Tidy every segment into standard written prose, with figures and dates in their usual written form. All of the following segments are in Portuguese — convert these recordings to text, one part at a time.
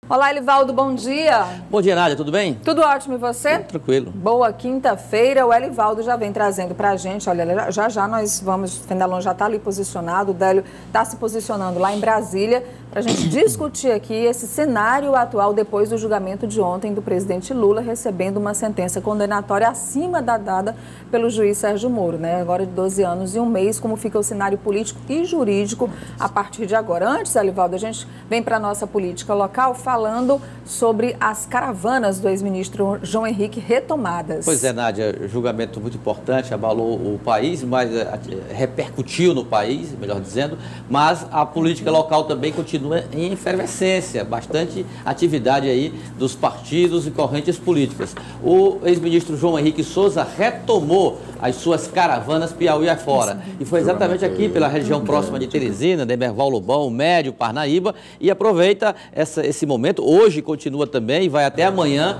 Olá, Elivaldo, bom dia. Bom dia, Nádia, tudo bem? Tudo ótimo, e você? Tranquilo. Boa quinta-feira, o Elivaldo já vem trazendo pra gente, olha, já nós vamos, o Fenelon já tá ali posicionado, o Délio tá se posicionando lá em Brasília, pra gente discutir aqui esse cenário atual depois do julgamento de ontem do presidente Lula, recebendo uma sentença condenatória acima da dada pelo juiz Sérgio Moro, né? Agora de 12 anos e um mês, como fica o cenário político e jurídico a partir de agora. Antes, Elivaldo, a gente vem pra nossa política local, falando sobre as caravanas do ex-ministro João Henrique retomadas. Pois é, Nádia, julgamento muito importante, abalou o país, mas repercutiu no país, melhor dizendo, mas a política local também continua em efervescência, bastante atividade aí dos partidos e correntes políticas. O ex-ministro João Henrique Souza retomou as suas caravanas Piauí afora, e foi exatamente aqui pela região próxima de Teresina, Demerval, Lobão, Médio, Parnaíba, e aproveita esse momento. Hoje continua também e vai até amanhã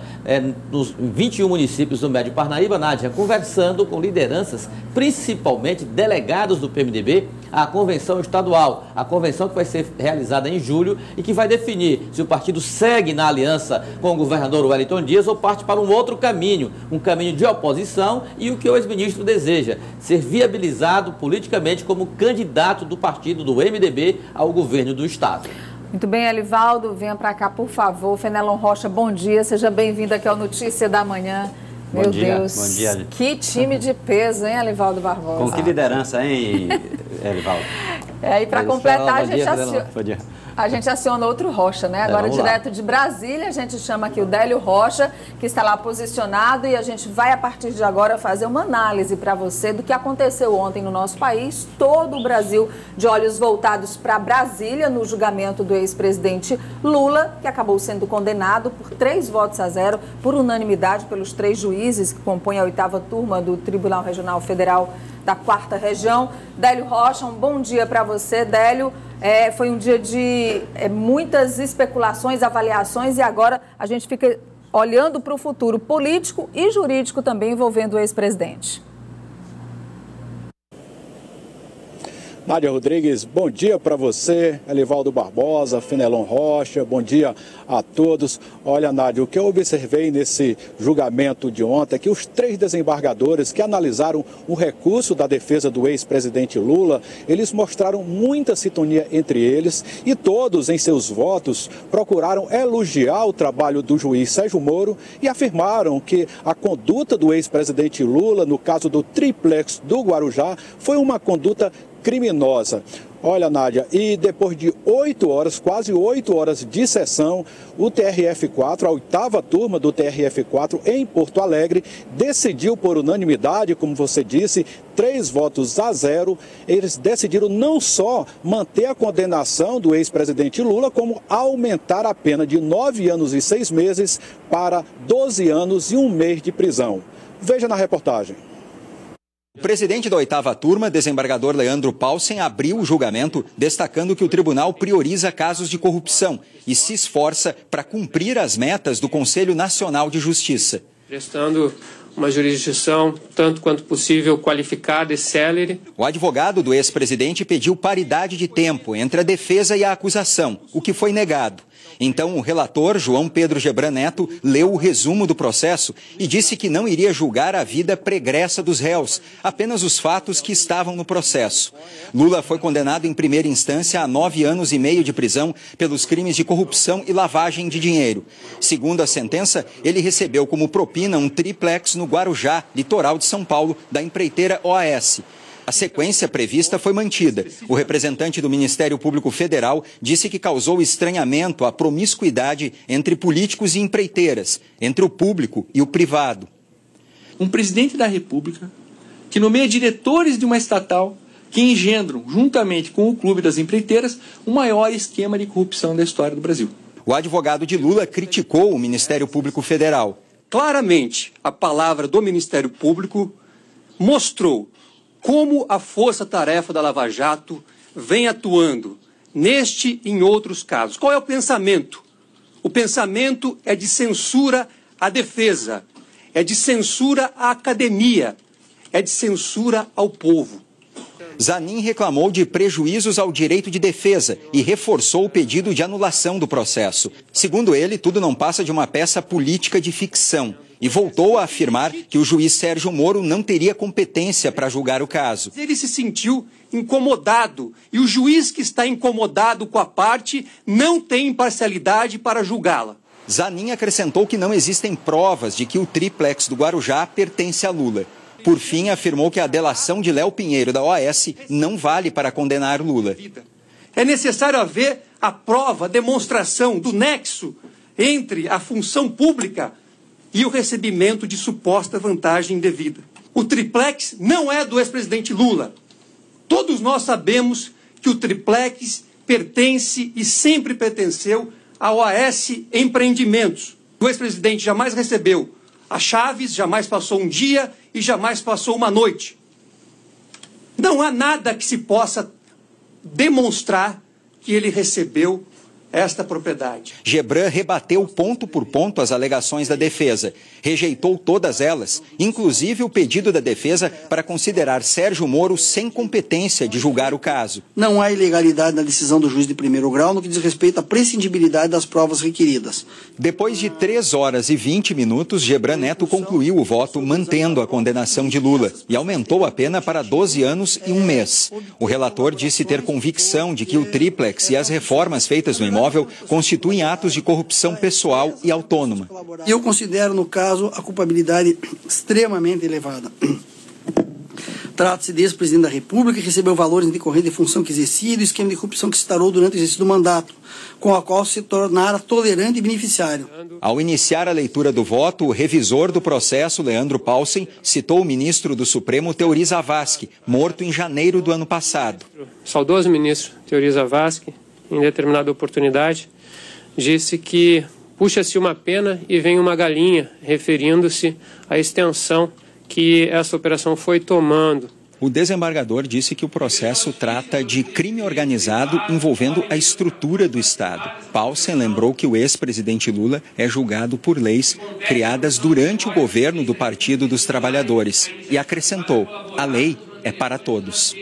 nos 21 municípios do Médio Parnaíba, Nádia, conversando com lideranças, principalmente delegados do PMDB, a convenção estadual, a convenção que vai ser realizada em julho e que vai definir se o partido segue na aliança com o governador Wellington Dias ou parte para um outro caminho, um caminho de oposição, e o que o ex-ministro deseja, ser viabilizado politicamente como candidato do partido do MDB ao governo do estado. Muito bem, Elivaldo, venha para cá, por favor. Fenelon Rocha, bom dia, seja bem-vindo aqui ao Notícia da Manhã. Meu Deus, bom dia. Que time de peso, hein, Elivaldo Barbosa? Com que liderança, hein, Elivaldo? E para completar, a gente aciona outro Rocha, né? Agora, direto de Brasília, a gente chama aqui o Délio Rocha, que está lá posicionado, e a gente vai, a partir de agora, fazer uma análise para você do que aconteceu ontem no nosso país, todo o Brasil de olhos voltados para Brasília, no julgamento do ex-presidente Lula, que acabou sendo condenado por 3-0, por unanimidade, pelos 3 juízes que compõem a 8ª turma do Tribunal Regional Federal da 4ª Região. Délio Rocha, um bom dia para você, Délio. Foi um dia de muitas especulações, avaliações, e agora a gente fica olhando para o futuro político e jurídico também envolvendo o ex-presidente. Nádia Rodrigues, bom dia para você, Elivaldo Barbosa, Fenelon Rocha, bom dia a todos. Olha, Nádia, o que eu observei nesse julgamento de ontem é que os 3 desembargadores que analisaram o recurso da defesa do ex-presidente Lula, eles mostraram muita sintonia entre eles e todos, em seus votos, procuraram elogiar o trabalho do juiz Sérgio Moro e afirmaram que a conduta do ex-presidente Lula, no caso do triplex do Guarujá, foi uma conduta criminosa. Olha, Nádia, e depois de 8 horas, quase 8 horas de sessão, o TRF4, a 8ª turma do TRF4 em Porto Alegre, decidiu por unanimidade, como você disse, 3-0. Eles decidiram não só manter a condenação do ex-presidente Lula, como aumentar a pena de 9 anos e 6 meses para 12 anos e 1 mês de prisão. Veja na reportagem. O presidente da 8ª turma, desembargador Leandro Paulsen, abriu o julgamento destacando que o tribunal prioriza casos de corrupção e se esforça para cumprir as metas do Conselho Nacional de Justiça. Prestando uma jurisdição tanto quanto possível qualificada e célere. O advogado do ex-presidente pediu paridade de tempo entre a defesa e a acusação, o que foi negado. Então, o relator, João Pedro Gebran Neto, leu o resumo do processo e disse que não iria julgar a vida pregressa dos réus, apenas os fatos que estavam no processo. Lula foi condenado em primeira instância a 9 anos e meio de prisão pelos crimes de corrupção e lavagem de dinheiro. Segundo a sentença, ele recebeu como propina um triplex no Guarujá, litoral de São Paulo, da empreiteira OAS. A sequência prevista foi mantida. O representante do Ministério Público Federal disse que causou estranhamento a promiscuidade entre políticos e empreiteiras, entre o público e o privado. Um presidente da República que nomeia diretores de uma estatal que engendram, juntamente com o Clube das Empreiteiras, o maior esquema de corrupção da história do Brasil. O advogado de Lula criticou o Ministério Público Federal. Claramente, a palavra do Ministério Público mostrou como a força-tarefa da Lava Jato vem atuando neste e em outros casos. Qual é o pensamento? O pensamento é de censura à defesa, é de censura à academia, é de censura ao povo. Zanin reclamou de prejuízos ao direito de defesa e reforçou o pedido de anulação do processo. Segundo ele, tudo não passa de uma peça política de ficção. E voltou a afirmar que o juiz Sérgio Moro não teria competência para julgar o caso. Ele se sentiu incomodado e o juiz que está incomodado com a parte não tem imparcialidade para julgá-la. Zanin acrescentou que não existem provas de que o triplex do Guarujá pertence a Lula. Por fim, afirmou que a delação de Léo Pinheiro da OAS não vale para condenar Lula. É necessário haver a prova, a demonstração do nexo entre a função pública e o recebimento de suposta vantagem indevida. O triplex não é do ex-presidente Lula. Todos nós sabemos que o triplex pertence e sempre pertenceu à OAS Empreendimentos. O ex-presidente jamais recebeu as chaves, jamais passou um dia e jamais passou uma noite. Não há nada que se possa demonstrar que ele recebeu esta propriedade. Gebran rebateu ponto por ponto as alegações da defesa. Rejeitou todas elas, inclusive o pedido da defesa para considerar Sérgio Moro sem competência de julgar o caso. Não há ilegalidade na decisão do juiz de primeiro grau no que diz respeito à prescindibilidade das provas requeridas. Depois de 3 horas e 20 minutos, Gebran Neto concluiu o voto mantendo a condenação de Lula e aumentou a pena para 12 anos e 1 mês. O relator disse ter convicção de que o triplex e as reformas feitas no imóvel constituem atos de corrupção pessoal e autônoma. Eu considero, no caso, a culpabilidade extremamente elevada. Trata-se de ex-presidente da República que recebeu valores em decorrência de função que exercia e do esquema de corrupção que se instaurou durante o exercício do mandato, com a qual se tornara tolerante e beneficiário. Ao iniciar a leitura do voto, o revisor do processo, Leandro Paulsen, citou o ministro do Supremo, Teori Zavascki, morto em janeiro do ano passado. O saudoso ministro Teori Zavascki, em determinada oportunidade, disse que puxa-se uma pena e vem uma galinha, referindo-se à extensão que essa operação foi tomando. O desembargador disse que o processo trata de crime organizado envolvendo a estrutura do Estado. Paulsen lembrou que o ex-presidente Lula é julgado por leis criadas durante o governo do Partido dos Trabalhadores e acrescentou: a lei é para todos.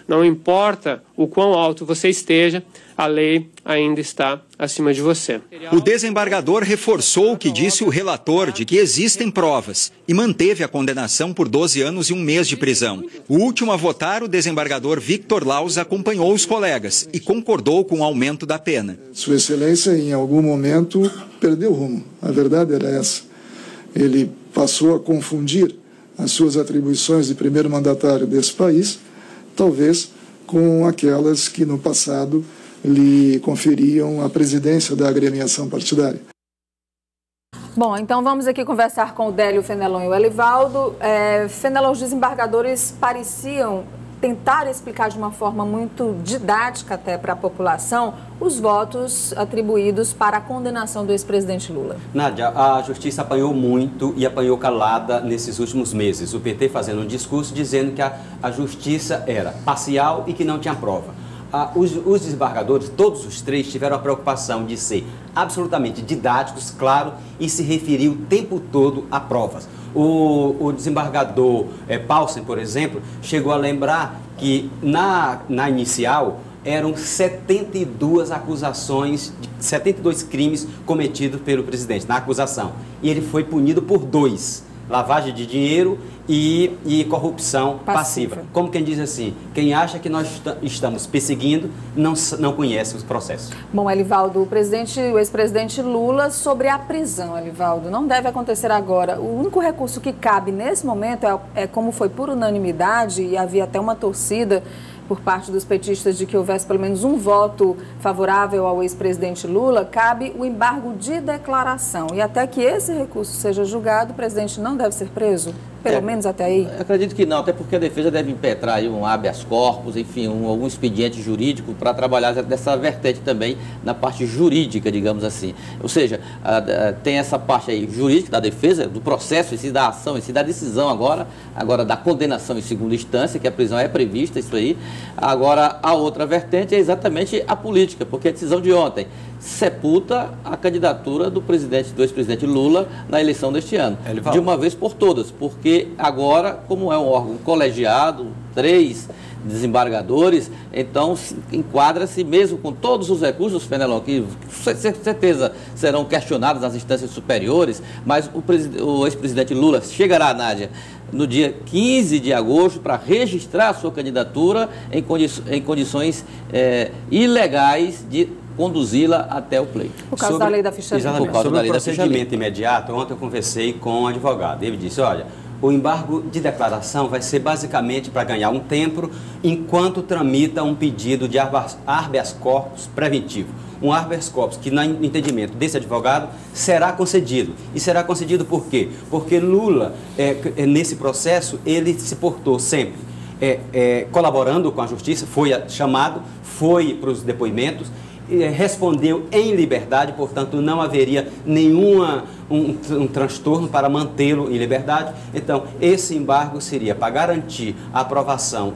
Não importa o quão alto você esteja, a lei ainda está acima de você. O desembargador reforçou o que disse o relator de que existem provas e manteve a condenação por 12 anos e 1 mês de prisão. O último a votar, o desembargador Victor Laus, acompanhou os colegas e concordou com o aumento da pena. Sua Excelência, em algum momento, perdeu o rumo. A verdade era essa. Ele passou a confundir as suas atribuições de primeiro mandatário desse país, talvez com aquelas que no passado lhe conferiam a presidência da agremiação partidária. Bom, então vamos aqui conversar com o Délio Fenelon e o Elivaldo. Fenelon, os desembargadores pareciam tentar explicar de uma forma muito didática até para a população os votos atribuídos para a condenação do ex-presidente Lula. Nádia, a justiça apanhou muito e apanhou calada nesses últimos meses. O PT fazendo um discurso dizendo que a justiça era parcial e que não tinha prova. Os desembargadores, todos os 3, tiveram a preocupação de ser absolutamente didáticos, claro, e se referir o tempo todo a provas. O desembargador Paulsen, por exemplo, chegou a lembrar que na inicial eram 72 acusações, 72 crimes cometidos pelo presidente na acusação. E ele foi punido por 2. Lavagem de dinheiro e corrupção passiva. Como quem diz assim, quem acha que nós estamos perseguindo não conhece os processos. Bom, Elivaldo, o ex-presidente Lula, sobre a prisão, Elivaldo, não deve acontecer agora. O único recurso que cabe nesse momento é como foi por unanimidade, e havia até uma torcida por parte dos petistas de que houvesse pelo menos um voto favorável ao ex-presidente Lula, cabe o embargo de declaração. E até que esse recurso seja julgado, o presidente não deve ser preso? Pelo menos até aí? Eu acredito que não, até porque a defesa deve impetrar aí um habeas corpus, enfim, algum expediente jurídico para trabalhar dessa vertente também na parte jurídica, digamos assim. Ou seja, tem essa parte aí jurídica da defesa, do processo, em si da ação, em si da decisão agora da condenação em segunda instância, que a prisão é prevista, isso aí. Agora, a outra vertente é exatamente a política, porque a decisão de ontem sepulta a candidatura do ex-presidente Lula na eleição deste ano, de uma vez por todas, porque agora, como é um órgão colegiado, 3 desembargadores, então enquadra-se mesmo com todos os recursos, Fenelon, que com certeza serão questionados nas instâncias superiores, mas o ex-presidente Lula chegará, Nádia, no dia 15 de agosto para registrar a sua candidatura em condições ilegais de conduzi-la até o pleito. Por causa da lei da ficha limpa. Exatamente. Sobre o procedimento imediato, ontem eu conversei com um advogado. Ele disse, olha, o embargo de declaração vai ser basicamente para ganhar um tempo enquanto tramita um pedido de habeas corpus preventivo. Um habeas corpus que, no entendimento desse advogado, será concedido. E será concedido por quê? Porque Lula, nesse processo, ele se portou sempre colaborando com a justiça, foi chamado, foi para os depoimentos, respondeu em liberdade, portanto não haveria um transtorno para mantê-lo em liberdade. Então, esse embargo seria para garantir a aprovação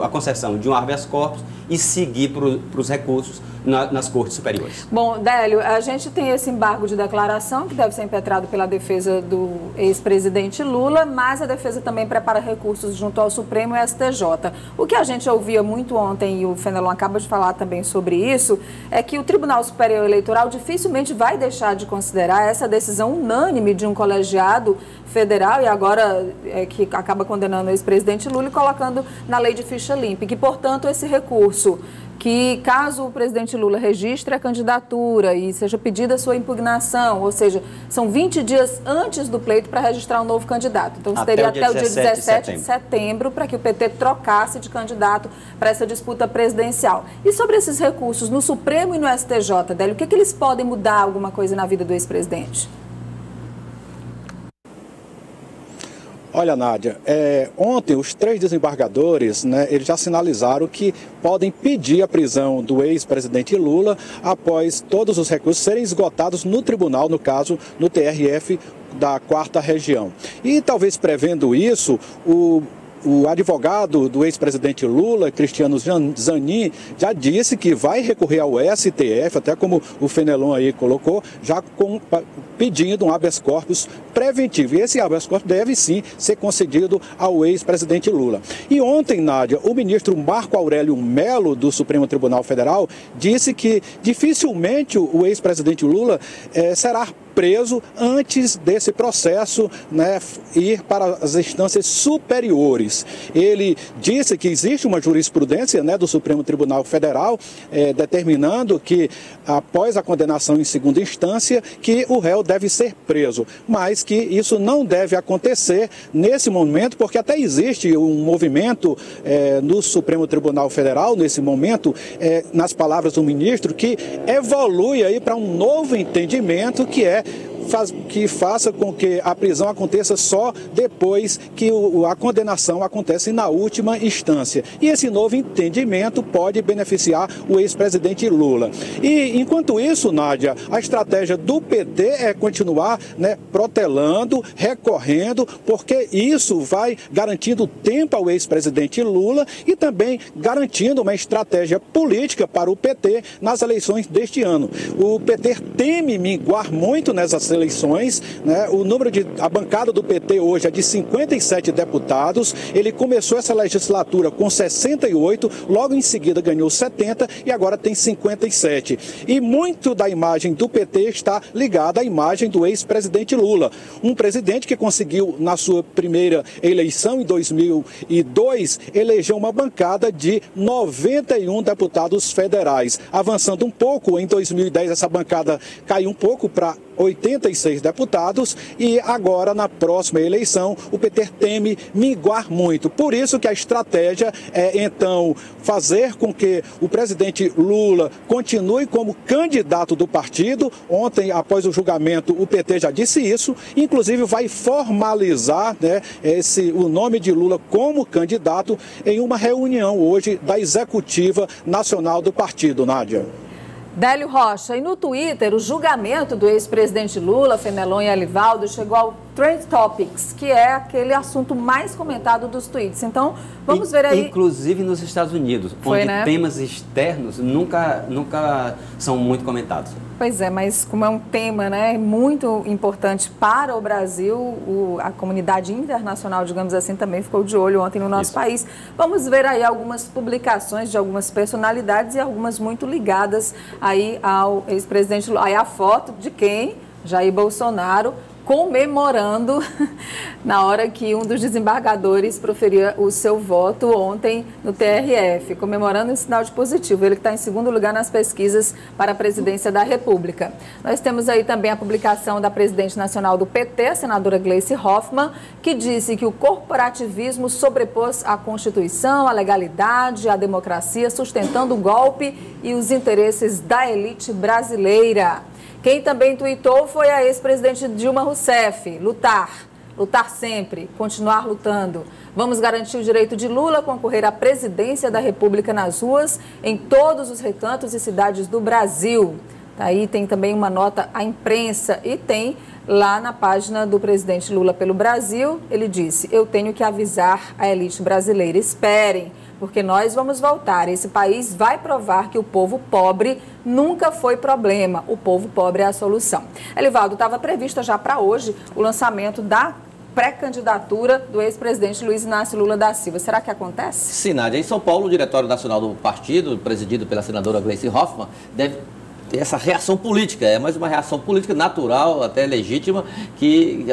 a concessão de um habeas corpus e seguir para os recursos nas cortes superiores. Bom, Délio, a gente tem esse embargo de declaração que deve ser impetrado pela defesa do ex-presidente Lula, mas a defesa também prepara recursos junto ao Supremo e STJ. O que a gente ouvia muito ontem, e o Fenelon acaba de falar também sobre isso, é que o Tribunal Superior Eleitoral dificilmente vai deixar de considerar essa decisão unânime de um colegiado federal, e agora que acaba condenando o ex-presidente Lula e colocando na lei de ficha limpa, e que, portanto, esse recurso, que caso o presidente Lula registre a candidatura e seja pedida a sua impugnação, ou seja, são 20 dias antes do pleito para registrar um novo candidato. Então, seria até o dia 17 de setembro para que o PT trocasse de candidato para essa disputa presidencial. E sobre esses recursos no Supremo e no STJ, Délio, o que eles podem mudar alguma coisa na vida do ex-presidente? Olha, Nádia, ontem os 3 desembargadores, eles já sinalizaram que podem pedir a prisão do ex-presidente Lula após todos os recursos serem esgotados no tribunal, no caso, no TRF da 4ª Região. E talvez prevendo isso, o advogado do ex-presidente Lula, Cristiano Zanin, já disse que vai recorrer ao STF, até como o Fenelon aí colocou, já pedindo um habeas corpus preventivo. E esse habeas corpus deve sim ser concedido ao ex-presidente Lula. E ontem, Nádia, o ministro Marco Aurélio Mello, do Supremo Tribunal Federal, disse que dificilmente o ex-presidente Lula será preso antes desse processo ir para as instâncias superiores. Ele disse que existe uma jurisprudência do Supremo Tribunal Federal determinando que, após a condenação em segunda instância, que o réu deve ser preso, mas que isso não deve acontecer nesse momento, porque até existe um movimento no Supremo Tribunal Federal, nesse momento, nas palavras do ministro, que evolui aí para um novo entendimento que faça com que a prisão aconteça só depois que a condenação acontece na última instância. E esse novo entendimento pode beneficiar o ex-presidente Lula. E, enquanto isso, Nádia, a estratégia do PT é continuar protelando, recorrendo, porque isso vai garantindo tempo ao ex-presidente Lula e também garantindo uma estratégia política para o PT nas eleições deste ano. O PT teme minguar muito nessas eleições, a bancada do PT hoje é de 57 deputados, ele começou essa legislatura com 68, logo em seguida ganhou 70 e agora tem 57. E muito da imagem do PT está ligada à imagem do ex-presidente Lula, um presidente que conseguiu, na sua primeira eleição, em 2002, eleger uma bancada de 91 deputados federais. Avançando um pouco, em 2010 essa bancada caiu um pouco para 86 deputados e agora, na próxima eleição, o PT teme minguar muito. Por isso que a estratégia é, então, fazer com que o presidente Lula continue como candidato do partido. Ontem, após o julgamento, o PT já disse isso, inclusive vai formalizar o nome de Lula como candidato em uma reunião hoje da Executiva Nacional do partido, Nádia. Délio Rocha, e no Twitter, o julgamento do ex-presidente Lula, Fenelon e Alivaldo chegou ao Trend Topics, que é aquele assunto mais comentado dos tweets. Então, vamos ver aí... Inclusive nos Estados Unidos, onde temas externos nunca são muito comentados. Pois é, mas como é um tema, né, muito importante para o Brasil, a comunidade internacional, digamos assim, também ficou de olho ontem no nosso país. Vamos ver aí algumas publicações de algumas personalidades e algumas muito ligadas aí ao ex-presidente Lula. Aí a foto de quem? Jair Bolsonaro, comemorando na hora que um dos desembargadores proferia o seu voto ontem no TRF, comemorando esse sinal de positivo. Ele que está em segundo lugar nas pesquisas para a presidência da República. Nós temos aí também a publicação da presidente nacional do PT, a senadora Gleice Hoffmann, que disse que o corporativismo sobrepôs a Constituição, a legalidade, a democracia, sustentando o golpe e os interesses da elite brasileira. Quem também tuitou foi a ex-presidente Dilma Rousseff. Lutar sempre, continuar lutando. Vamos garantir o direito de Lula a concorrer à presidência da República nas ruas, em todos os recantos e cidades do Brasil. Aí tem também uma nota à imprensa e tem lá na página do presidente Lula pelo Brasil, ele disse: eu tenho que avisar a elite brasileira, esperem, porque nós vamos voltar. Esse país vai provar que o povo pobre nunca foi problema. O povo pobre é a solução. Elivaldo, estava prevista já para hoje o lançamento da pré-candidatura do ex-presidente Luiz Inácio Lula da Silva. Será que acontece? Sim, Nádia. Em São Paulo, o Diretório Nacional do Partido, presidido pela senadora Gleice Hoffmann, deve ter essa reação política. É mais uma reação política natural, até legítima, que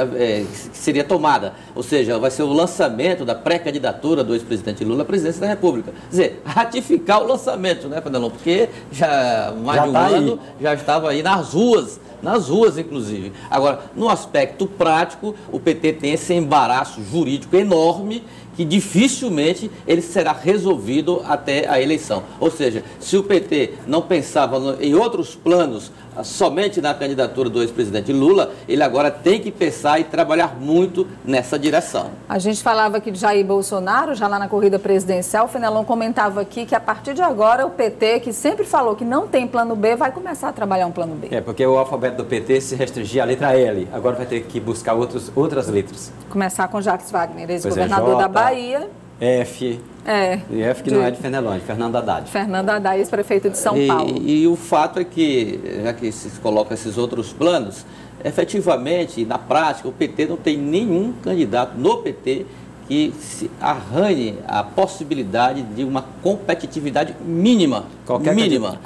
seria tomada. Ou seja, vai ser o lançamento da pré-candidatura do ex-presidente Lula à presidência da República. Quer dizer, ratificar o lançamento, né, Fenelon? Porque já mais de um ano já estava aí nas ruas, inclusive. Agora, no aspecto prático, o PT tem esse embaraço jurídico enorme que dificilmente ele será resolvido até a eleição. Ou seja, se o PT não pensava em outros planos somente na candidatura do ex-presidente Lula, ele agora tem que pensar e trabalhar muito nessa direção. A gente falava aqui de Jair Bolsonaro, já lá na corrida presidencial, o Fenelon comentava aqui que a partir de agora o PT, que sempre falou que não tem plano B, vai começar a trabalhar um plano B. Porque o alfabeto do PT se restringia à letra L, agora vai ter que buscar outras letras. Começar com Jacques Wagner, ex-governador da Bahia. F. E F que não é de Fenelon, é de Fernando Haddad. Fernando Haddad, ex-prefeito de São Paulo. E o fato é que, já que se coloca esses outros planos, efetivamente, na prática, o PT não tem nenhum candidato no PT que se arranhe a possibilidade de uma competitividade mínima. Qualquer candidato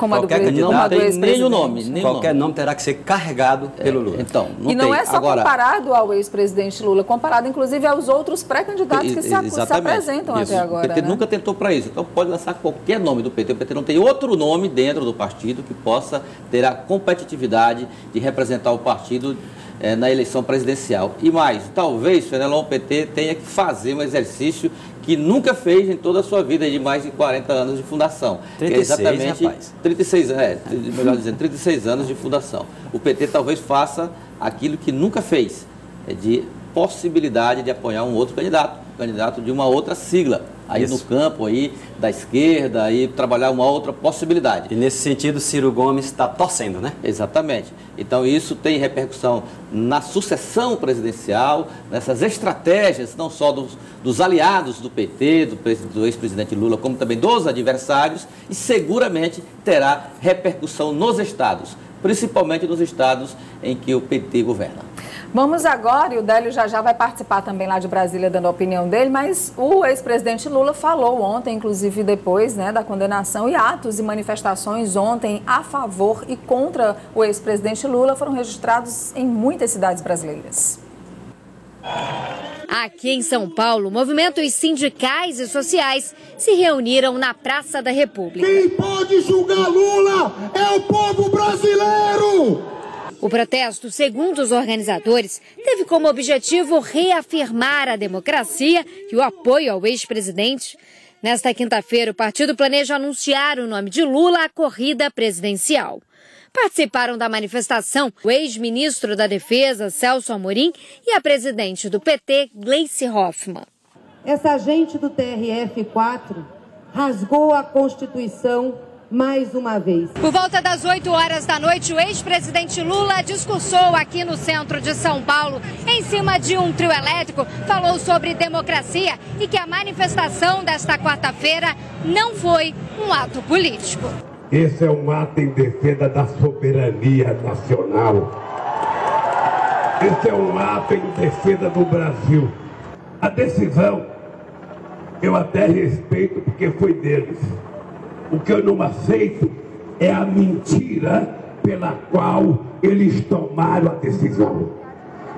não tem nem o nome. Qualquer nome terá que ser carregado pelo Lula. Então, não não é só comparado ao ex-presidente Lula, comparado inclusive aos outros pré-candidatos que se apresentam até agora. O PT nunca tentou para isso, então pode lançar qualquer nome do PT. O PT não tem outro nome dentro do partido que possa ter a competitividade de representar o partido na eleição presidencial. E mais, talvez, Fenelon, o PT tenha que fazer um exercício que nunca fez em toda a sua vida, de mais de 40 anos de fundação. 36, que é exatamente, rapaz. 36 anos de fundação. O PT talvez faça aquilo que nunca fez, de possibilidade de apoiar um outro candidato de uma outra sigla, aí no campo aí da esquerda, aí trabalhar uma outra possibilidade. E nesse sentido, Ciro Gomes está torcendo, né? Exatamente. Então isso tem repercussão na sucessão presidencial, nessas estratégias, não só dos aliados do PT, do ex-presidente Lula, como também dos adversários, e seguramente terá repercussão nos estados, principalmente nos estados em que o PT governa. Vamos agora, e o Délio já vai participar também lá de Brasília dando a opinião dele, mas o ex-presidente Lula falou ontem, inclusive depois da condenação, e atos e manifestações ontem a favor e contra o ex-presidente Lula foram registrados em muitas cidades brasileiras. Aqui em São Paulo, movimentos sindicais e sociais se reuniram na Praça da República. Quem pode julgar Lula é o povo brasileiro! O protesto, segundo os organizadores, teve como objetivo reafirmar a democracia e o apoio ao ex-presidente. Nesta quinta-feira, o partido planeja anunciar o nome de Lula à corrida presidencial. Participaram da manifestação o ex-ministro da Defesa, Celso Amorim, e a presidente do PT, Gleice Hoffmann. Essa gente do TRF-4 rasgou a Constituição mais uma vez. Por volta das 8 horas da noite, o ex-presidente Lula discursou aqui no centro de São Paulo, em cima de um trio elétrico, falou sobre democracia e que a manifestação desta quarta-feira não foi um ato político. Esse é um ato em defesa da soberania nacional. Esse é um ato em defesa do Brasil. A decisão eu até respeito porque foi deles. O que eu não aceito é a mentira pela qual eles tomaram a decisão.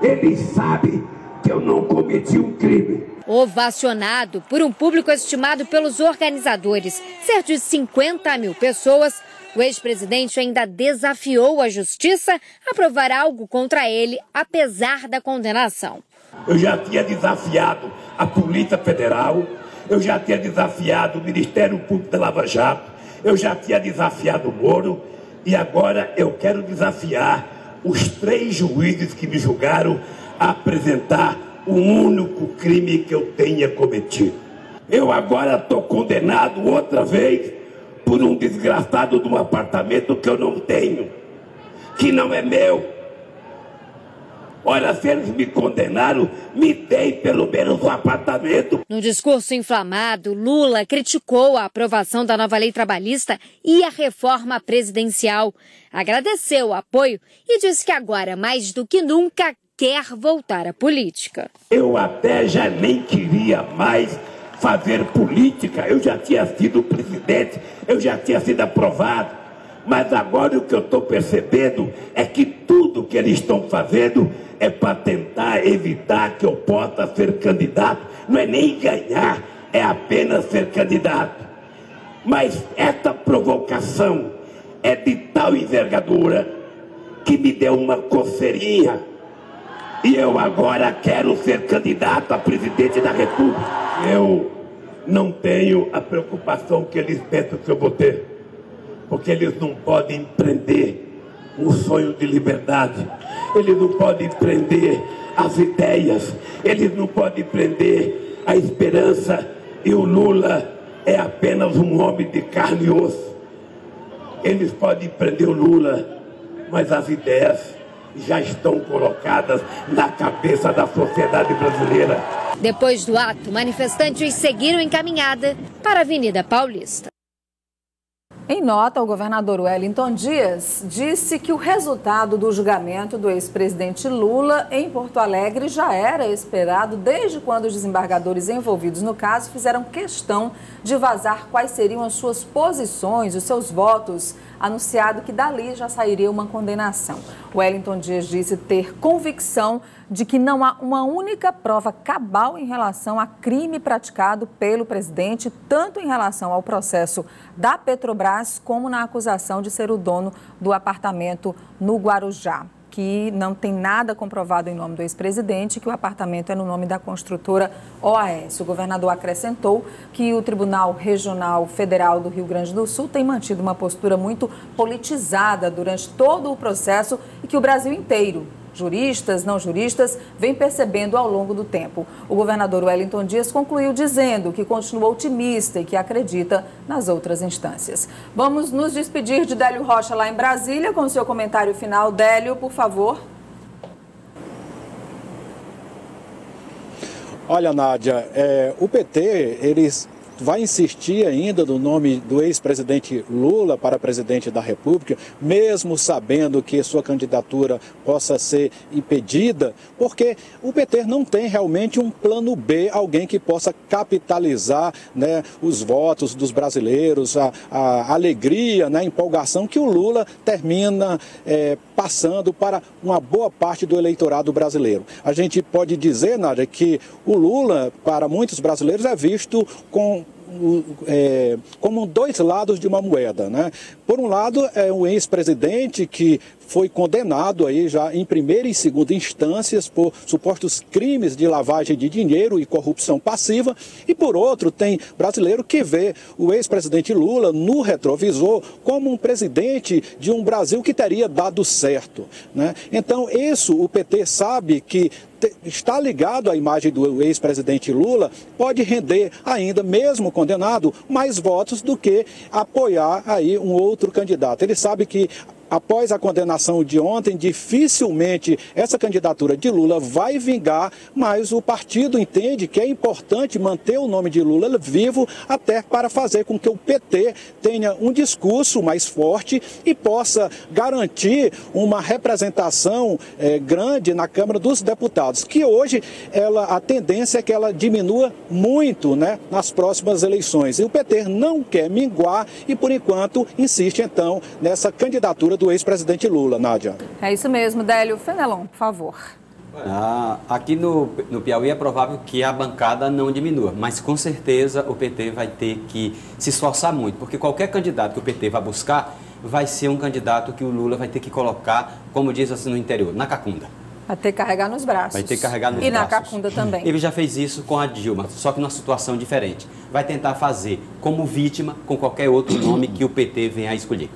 Eles sabem que eu não cometi um crime. Ovacionado por um público estimado pelos organizadores ser de 50 mil pessoas, o ex-presidente ainda desafiou a justiça a provar algo contra ele, apesar da condenação. Eu já tinha desafiado a Polícia Federal, eu já tinha desafiado o Ministério Público da Lava Jato, eu já tinha desafiado o Moro e agora eu quero desafiar os 3 juízes que me julgaram a apresentar o único crime que eu tenha cometido. Eu agora estou condenado outra vez por um desgraçado de um apartamento que eu não tenho, que não é meu. Olha, se eles me condenaram, me deem pelo menos um apartamento. No discurso inflamado, Lula criticou a aprovação da nova lei trabalhista e a reforma presidencial. Agradeceu o apoio e disse que agora, mais do que nunca, quer voltar à política. Eu até já nem queria mais fazer política. Eu já tinha sido presidente, eu já tinha sido aprovado. Mas agora o que eu estou percebendo é que tudo que eles estão fazendo é para tentar evitar que eu possa ser candidato. Não é nem ganhar, é apenas ser candidato. Mas essa provocação é de tal envergadura que me deu uma coceirinha. E eu agora quero ser candidato a presidente da República. Eu não tenho a preocupação que eles pensam que eu vou ter. Porque eles não podem prender o sonho de liberdade. Eles não podem prender as ideias. Eles não podem prender a esperança. E o Lula é apenas um homem de carne e osso. Eles podem prender o Lula, mas as ideias já estão colocadas na cabeça da sociedade brasileira. Depois do ato, manifestantes seguiram encaminhada para a Avenida Paulista. Em nota, o governador Wellington Dias disse que o resultado do julgamento do ex-presidente Lula em Porto Alegre já era esperado desde quando os desembargadores envolvidos no caso fizeram questão de vazar quais seriam as suas posições, os seus votos, anunciado que dali já sairia uma condenação. Wellington Dias disse ter convicção de que não há uma única prova cabal em relação a crime praticado pelo presidente, tanto em relação ao processo da Petrobras, como na acusação de ser o dono do apartamento no Guarujá, que não tem nada comprovado em nome do ex-presidente, que o apartamento é no nome da construtora OAS. O governador acrescentou que o Tribunal Regional Federal do Rio Grande do Sul tem mantido uma postura muito politizada durante todo o processo e que o Brasil inteiro, juristas, não juristas, vem percebendo ao longo do tempo. O governador Wellington Dias concluiu dizendo que continua otimista e que acredita nas outras instâncias. Vamos nos despedir de Délio Rocha lá em Brasília com o seu comentário final. Délio, por favor. Olha, Nádia, o PT, eles vai insistir ainda no nome do ex-presidente Lula para presidente da República, mesmo sabendo que sua candidatura possa ser impedida, porque o PT não tem realmente um plano B, alguém que possa capitalizar, né, os votos dos brasileiros, a alegria, né, a empolgação que o Lula termina passando para uma boa parte do eleitorado brasileiro. A gente pode dizer, Nádia, que o Lula, para muitos brasileiros, é visto como dois lados de uma moeda, né? Por um lado, é um ex-presidente que foi condenado aí já em primeira e segunda instâncias por supostos crimes de lavagem de dinheiro e corrupção passiva, e por outro tem brasileiro que vê o ex-presidente Lula no retrovisor como um presidente de um Brasil que teria dado certo, né? Então isso o PT sabe que está ligado à imagem do ex-presidente Lula, pode render ainda, mesmo condenado, mais votos do que apoiar aí um outro candidato. Ele sabe que após a condenação de ontem, dificilmente essa candidatura de Lula vai vingar, mas o partido entende que é importante manter o nome de Lula vivo, até para fazer com que o PT tenha um discurso mais forte e possa garantir uma representação grande na Câmara dos Deputados, que hoje a tendência é que ela diminua muito, né, nas próximas eleições. E o PT não quer minguar e, por enquanto, insiste então nessa candidatura do ex-presidente Lula, Nádia. É isso mesmo, Délio. Fenelon, por favor. Aqui no Piauí é provável que a bancada não diminua, mas com certeza o PT vai ter que se esforçar muito, porque qualquer candidato que o PT vai buscar vai ser um candidato que o Lula vai ter que colocar, como diz assim no interior, na cacunda. Vai ter que carregar nos braços. Vai ter que carregar nos braços. E na cacunda também. Ele já fez isso com a Dilma, só que numa situação diferente. Vai tentar fazer como vítima com qualquer outro nome que o PT venha a escolher.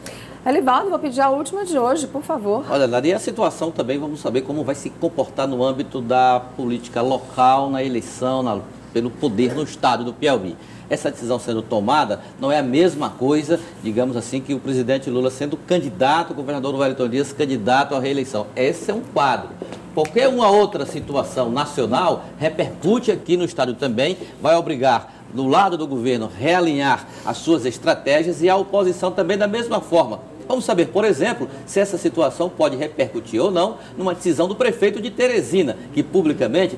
Elivaldo, vou pedir a última de hoje, por favor. Olha, Nádia, e a situação também, vamos saber como vai se comportar no âmbito da política local, na eleição, pelo poder no estado do Piauí. Essa decisão sendo tomada não é a mesma coisa, digamos assim, que o presidente Lula sendo candidato, o governador Wellington Dias candidato à reeleição. Esse é um quadro. Qualquer uma outra situação nacional repercute aqui no estado também, vai obrigar do lado do governo realinhar as suas estratégias e a oposição também da mesma forma. Vamos saber, por exemplo, se essa situação pode repercutir ou não numa decisão do prefeito de Teresina, que publicamente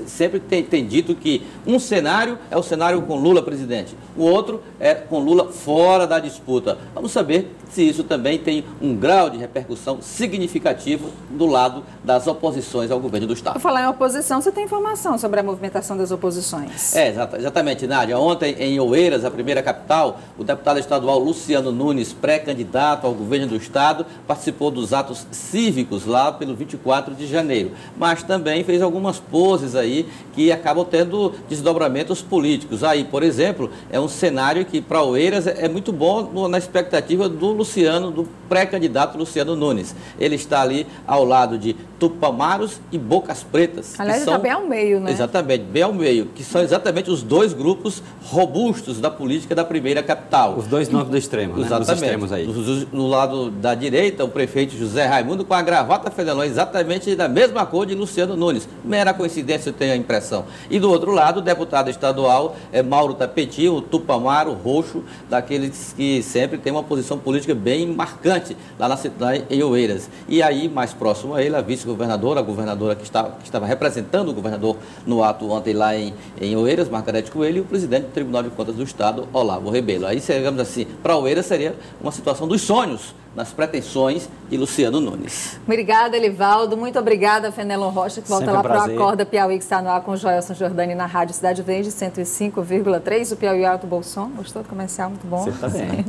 sempre tem dito que um cenário é o cenário com Lula presidente, o outro é com Lula fora da disputa. Vamos saber se isso também tem um grau de repercussão significativo do lado das oposições ao governo do estado. Por falar em oposição, você tem informação sobre a movimentação das oposições? Exatamente, Nádia. Ontem, em Oeiras, a primeira capital, o deputado estadual Luciano Nunes, pré-candidato ao governo do estado, participou dos atos cívicos lá pelo 24 de janeiro, mas também fez algumas poses aí que acabam tendo desdobramentos políticos. Aí, por exemplo, é um cenário que para Oeiras é muito bom na expectativa do Luciano, do pré-candidato Luciano Nunes. Ele está ali ao lado de Tupamaros e Bocas Pretas. Aliás, ele está bem ao meio, né? Exatamente, bem ao meio, que são exatamente os dois grupos robustos da política da primeira capital. Os dois nomes do extremo, né? Exatamente. Os extremos aí. No lado da direita, o prefeito José Raimundo com a gravata Fenelon, exatamente da mesma cor de Luciano Nunes. Mera coincidência, eu tenho a impressão. E do outro lado, o deputado estadual Mauro Tapeti, o Tupamaro roxo, daqueles que sempre tem uma posição política bem marcante lá na cidade em Oeiras. E aí, mais próximo a ele, a vice-governadora, a governadora que estava representando o governador no ato ontem lá em Oeiras, Margarete Coelho, e o presidente do Tribunal de Contas do Estado, Olavo Rebelo. Aí, digamos assim, para Oeiras seria uma situação dos sonhos nas pretensões de Luciano Nunes. Obrigada, Elivaldo. Muito obrigada, Fenelon Rocha, que volta lá para o Acorda Piauí, que está no ar com o Joelson Jordani na Rádio Cidade Verde, 105,3. O Piauí Alto Bolson. Gostou do comercial? Muito bom. Você está bem.